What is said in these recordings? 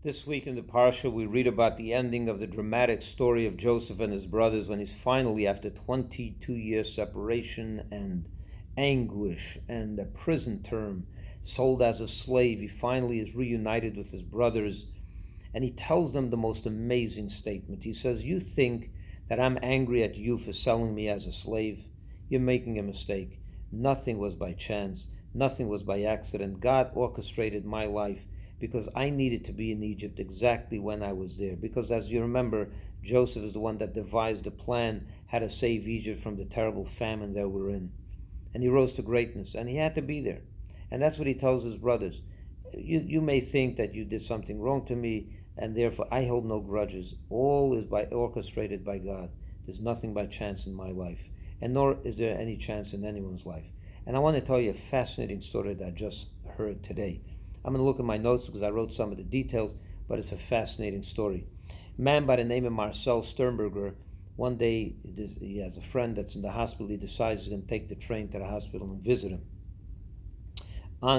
This week in the Parsha, we read about the ending of the dramatic story of Joseph and his brothers when he's finally, after 22 years separation and anguish and a prison term, sold as a slave, he finally is reunited with his brothers, and he tells them the most amazing statement. He says, "You think that I'm angry at you for selling me as a slave? You're making a mistake. Nothing was by chance. Nothing was by accident. God orchestrated my life because I needed to be in Egypt exactly when I was there. Because as you remember, Joseph is the one that devised the plan how to save Egypt from the terrible famine that we're in. And he rose to greatness, and he had to be there. And that's what he tells his brothers. You may think that you did something wrong to me, and therefore I hold no grudges. All is orchestrated by God. There's nothing by chance in my life, and nor is there any chance in anyone's life." And I want to tell you a fascinating story that I just heard today. I'm going to look at my notes because I wrote some of the details, but it's a fascinating story. A man by the name of Marcel Sternberger, one day he has a friend that's in the hospital. He decides he's going to take the train to the hospital and visit him.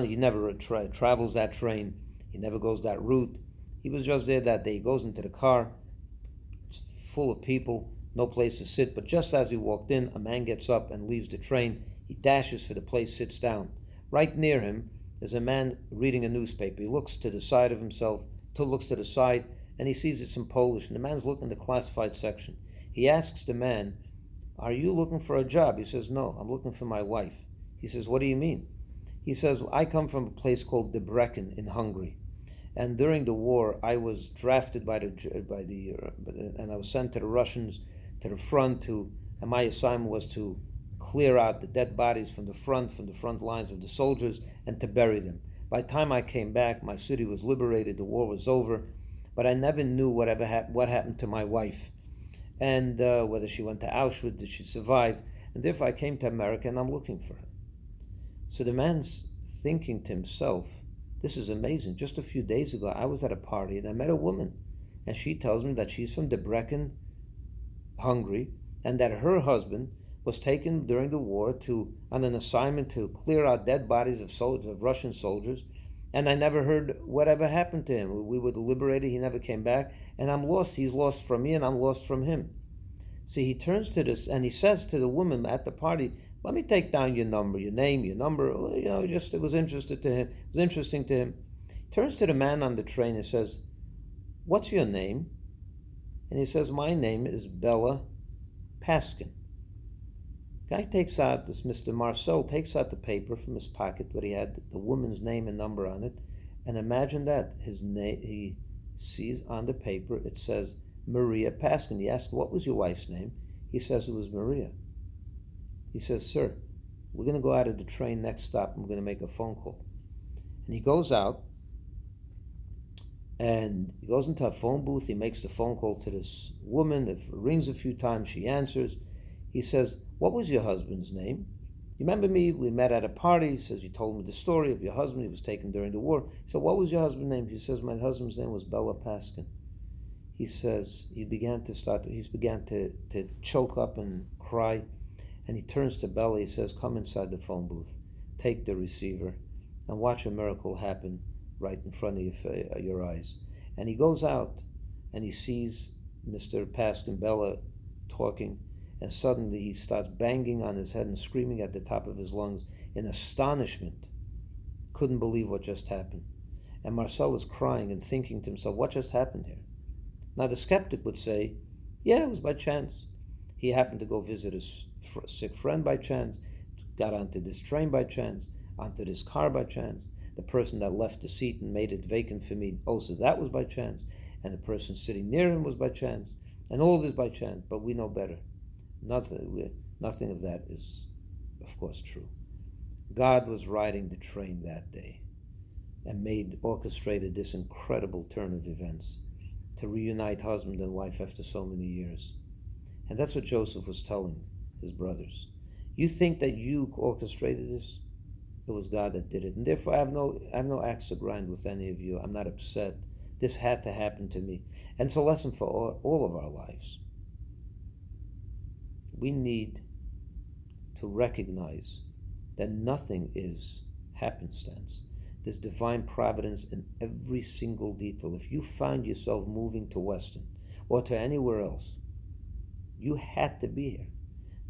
He never travels that train. He never goes that route. He was just there that day. He goes into the car. It's full of people, no place to sit. But just as he walked in, a man gets up and leaves the train. He dashes for the place, sits down. Right near him is a man reading a newspaper. He looks to the side of himself, looks to the side, and he sees it's in Polish. And the man's looking in the classified section. He asks the man, "Are you looking for a job?" He says, "No, I'm looking for my wife." He says, "What do you mean?" He says, "I come from a place called Debrecen in Hungary. And during the war, I was drafted and I was sent to the Russians to the front and my assignment was to clear out the dead bodies from the front lines of the soldiers, and to bury them. By the time I came back, my city was liberated, the war was over, but I never knew what happened to my wife, and whether she went to Auschwitz, did she survive, and therefore I came to America and I'm looking for her." So the man's thinking to himself, this is amazing. Just a few days ago, I was at a party and I met a woman, and she tells me that she's from Debrecen, Hungary, and that her husband was taken during the war on an assignment to clear out dead bodies of Russian soldiers, and I never heard whatever happened to him. We were liberated, he never came back, and I'm lost. He's lost from me, and I'm lost from him. See, he turns to this, and he says to the woman at the party, "Let me take down your number, your name, your number." It was interesting to him. It was interesting to him. He turns to the man on the train and says, "What's your name?" And he says, "My name is Bella Paskin." Guy takes out, this Mr. Marcel takes out the paper from his pocket where he had the woman's name and number on it, and imagine that he sees on the paper it says Maria Paskin. He asks, "What was your wife's name?" He says it was Maria. He says, "Sir, we're going to go out of the train next stop and we're going to make a phone call." And he goes out and he goes into a phone booth. He makes the phone call to this woman. It rings a few times. She answers. He says, "What was your husband's name? You remember me? We met at a party." He says, "You told me the story of your husband. He was taken during the war." He said, "What was your husband's name?" He says, "My husband's name was Bella Paskin." He says he began to choke up and cry. And he turns to Bella. He says, "Come inside the phone booth, take the receiver, and watch a miracle happen right in front of your eyes." And he goes out, and he sees Mr. Paskin, Bella, talking, and suddenly he starts banging on his head and screaming at the top of his lungs in astonishment. Couldn't believe what just happened. And Marcel is crying and thinking to himself, what just happened here? Now the skeptic would say, yeah, it was by chance. He happened to go visit his sick friend by chance, got onto this train by chance, onto this car by chance. The person that left the seat and made it vacant for me, also that was by chance. And the person sitting near him was by chance. And all this by chance, but we know better. Nothing of that is, of course, true. God was riding the train that day and orchestrated this incredible turn of events to reunite husband and wife after so many years. And that's what Joseph was telling his brothers. You think that you orchestrated this? It was God that did it. And therefore I have no axe to grind with any of you. I'm not upset. This had to happen to me. And it's a lesson for all of our lives. We need to recognize that nothing is happenstance. There's divine providence in every single detail. If you found yourself moving to Weston or to anywhere else, you had to be here.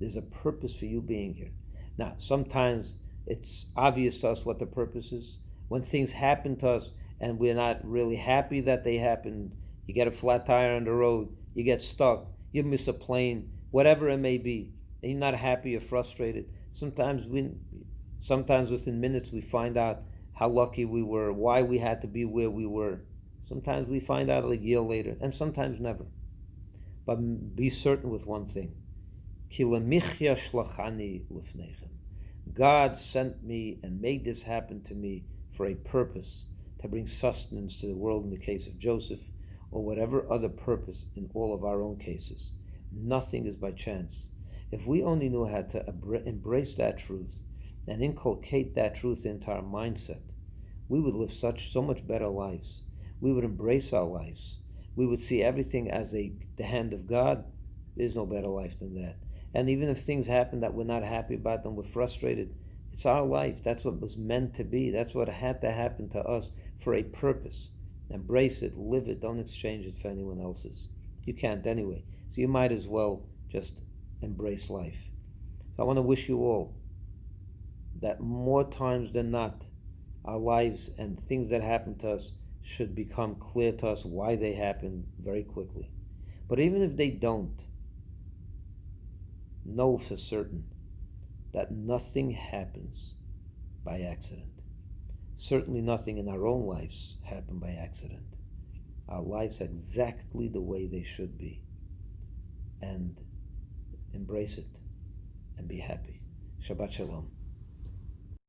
There's a purpose for you being here. Now, sometimes it's obvious to us what the purpose is. When things happen to us and we're not really happy that they happened, you get a flat tire on the road, you get stuck, you miss a plane, whatever it may be, and you're not happy or frustrated. Sometimes within minutes we find out how lucky we were, why we had to be where we were. Sometimes we find out a year later, and sometimes never. But be certain with one thing. God sent me and made this happen to me for a purpose, to bring sustenance to the world in the case of Joseph, or whatever other purpose in all of our own cases. Nothing is by chance. If we only knew how to embrace that truth and inculcate that truth into our mindset, we would live so much better lives. We would embrace our lives. We would see everything as the hand of God. There's no better life than that. And even if things happen that we're not happy about them, we're frustrated, it's our life. That's what was meant to be. That's what had to happen to us for a purpose. Embrace it, live it, don't exchange it for anyone else's. You can't anyway. So you might as well just embrace life. So I want to wish you all that more times than not, our lives and things that happen to us should become clear to us why they happen very quickly. But even if they don't, know for certain that nothing happens by accident. Certainly nothing in our own lives happen by accident. Our lives are exactly the way they should be. And embrace it and be happy. Shabbat Shalom.